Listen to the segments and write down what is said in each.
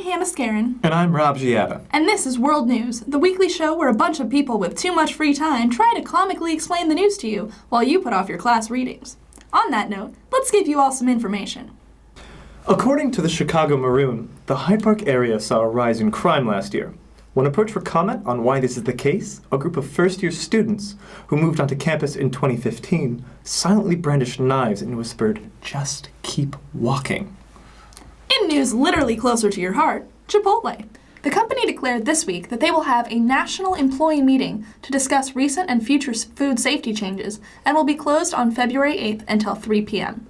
Hannah Scarin. And I'm Rob Giada. And this is World News, the weekly show where a bunch of people with too much free time try to comically explain the news to you while you put off your class readings. On that note, let's give you all some information. According to the Chicago Maroon, the Hyde Park area saw a rise in crime last year. When approached for comment on why this is the case, a group of first-year students who moved onto campus in 2015 silently brandished knives and whispered, "Just keep walking." In news literally closer to your heart, Chipotle. The company declared this week that they will have a national employee meeting to discuss recent and future food safety changes and will be closed on February 8th until 3 p.m.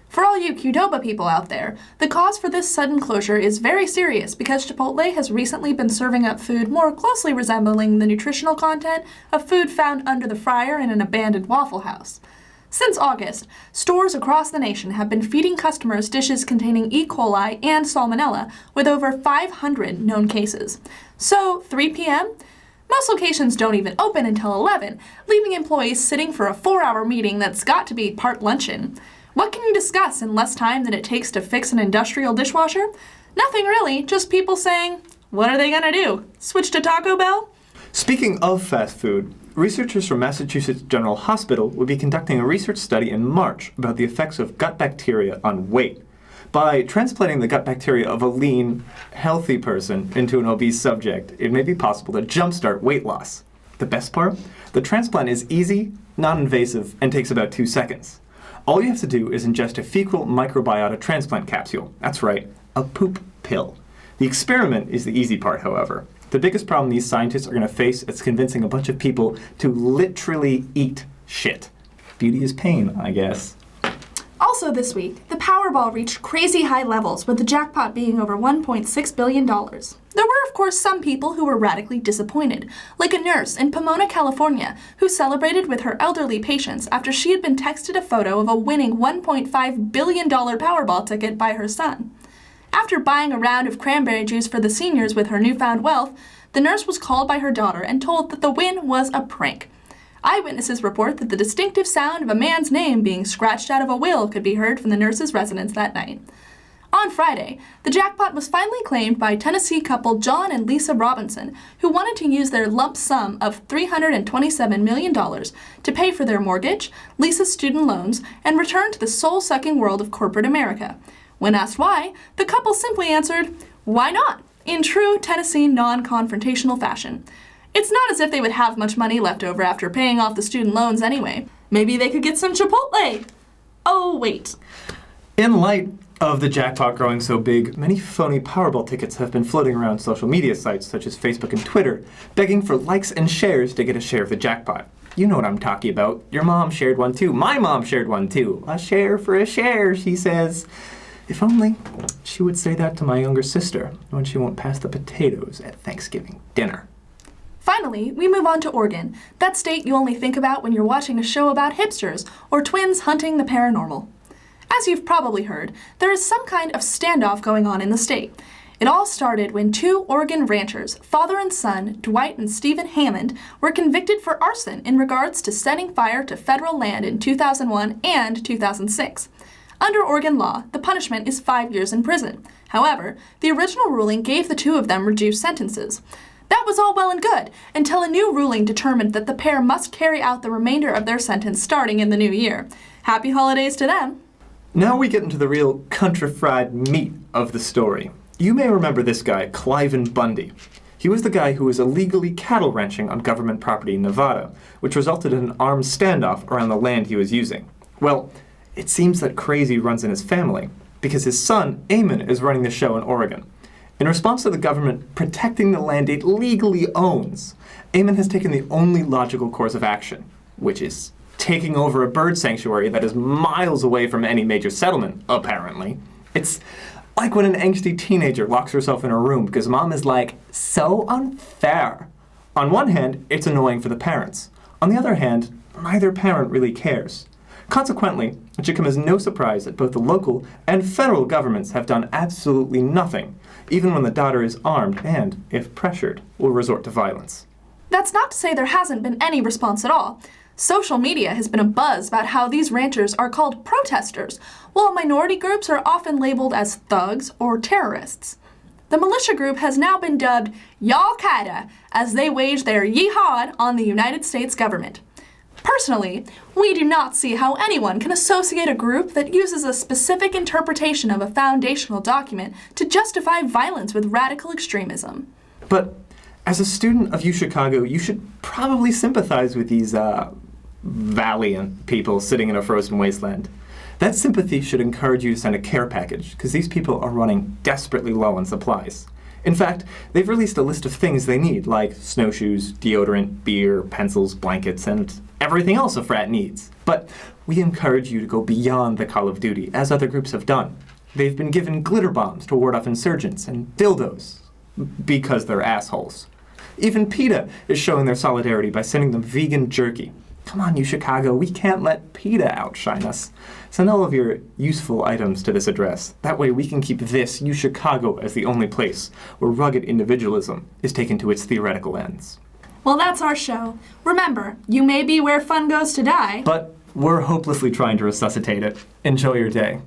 For all you Qdoba people out there, the cause for this sudden closure is very serious because Chipotle has recently been serving up food more closely resembling the nutritional content of food found under the fryer in an abandoned Waffle House. Since August, stores across the nation have been feeding customers dishes containing E. coli and salmonella with over 500 known cases. So, 3 p.m.? Most locations don't even open until 11, leaving employees sitting for a 4-hour meeting that's got to be part luncheon. What can you discuss in less time than it takes to fix an industrial dishwasher? Nothing really, just people saying, what are they gonna do? Switch to Taco Bell? Speaking of fast food, researchers from Massachusetts General Hospital will be conducting a research study in March about the effects of gut bacteria on weight. By transplanting the gut bacteria of a lean, healthy person into an obese subject, it may be possible to jumpstart weight loss. The best part? The transplant is easy, non-invasive, and takes about 2 seconds. All you have to do is ingest a fecal microbiota transplant capsule. That's right, a poop pill. The experiment is the easy part, however. The biggest problem these scientists are going to face is convincing a bunch of people to literally eat shit. Beauty is pain, I guess. Also this week, the Powerball reached crazy high levels, with the jackpot being over $1.6 billion. There were, of course, some people who were radically disappointed, like a nurse in Pomona, California, who celebrated with her elderly patients after she had been texted a photo of a winning $1.5 billion Powerball ticket by her son. After buying a round of cranberry juice for the seniors with her newfound wealth, the nurse was called by her daughter and told that the win was a prank. Eyewitnesses report that the distinctive sound of a man's name being scratched out of a will could be heard from the nurse's residence that night. On Friday, the jackpot was finally claimed by Tennessee couple John and Lisa Robinson, who wanted to use their lump sum of $327 million to pay for their mortgage, Lisa's student loans, and return to the soul-sucking world of corporate America. When asked why, the couple simply answered, "Why not?" in true Tennessee non-confrontational fashion. It's not as if they would have much money left over after paying off the student loans anyway. Maybe they could get some Chipotle. Oh, wait. In light of the jackpot growing so big, many phony Powerball tickets have been floating around social media sites such as Facebook and Twitter, begging for likes and shares to get a share of the jackpot. You know what I'm talking about. Your mom shared one too. My mom shared one too. A share for a share, she says. If only she would say that to my younger sister when she won't pass the potatoes at Thanksgiving dinner. Finally, we move on to Oregon, that state you only think about when you're watching a show about hipsters or twins hunting the paranormal. As you've probably heard, there is some kind of standoff going on in the state. It all started when 2 Oregon ranchers, father and son, Dwight and Stephen Hammond, were convicted for arson in regards to setting fire to federal land in 2001 and 2006. Under Oregon law, the punishment is 5 years in prison. However, the original ruling gave the 2 of them reduced sentences. That was all well and good, until a new ruling determined that the pair must carry out the remainder of their sentence starting in the new year. Happy holidays to them. Now we get into the real country-fried meat of the story. You may remember this guy, Cliven Bundy. He was the guy who was illegally cattle ranching on government property in Nevada, which resulted in an armed standoff around the land he was using. Well, it seems that crazy runs in his family, because his son, Ammon, is running the show in Oregon. In response to the government protecting the land it legally owns, Ammon has taken the only logical course of action, which is taking over a bird sanctuary that is miles away from any major settlement, apparently. It's like when an angsty teenager locks herself in her room because mom is like, so unfair. On one hand, it's annoying for the parents. On the other hand, neither parent really cares. Consequently, it should come as no surprise that both the local and federal governments have done absolutely nothing, even when the daughter is armed and, if pressured, will resort to violence. That's not to say there hasn't been any response at all. Social media has been abuzz about how these ranchers are called protesters, while minority groups are often labeled as thugs or terrorists. The militia group has now been dubbed Al-Qaeda as they wage their jihad on the United States government. Personally, we do not see how anyone can associate a group that uses a specific interpretation of a foundational document to justify violence with radical extremism. But as a student of UChicago, you should probably sympathize with these valiant people sitting in a frozen wasteland. That sympathy should encourage you to send a care package, because these people are running desperately low on supplies. In fact, they've released a list of things they need, like snowshoes, deodorant, beer, pencils, blankets, and everything else a frat needs. But we encourage you to go beyond the call of duty, as other groups have done. They've been given glitter bombs to ward off insurgents, and dildos, because they're assholes. Even PETA is showing their solidarity by sending them vegan jerky. Come on, UChicago, we can't let PETA outshine us. Send all of your useful items to this address. That way we can keep this, UChicago, as the only place where rugged individualism is taken to its theoretical ends. Well, that's our show. Remember, you may be where fun goes to die, But we're hopelessly trying to resuscitate it. Enjoy your day.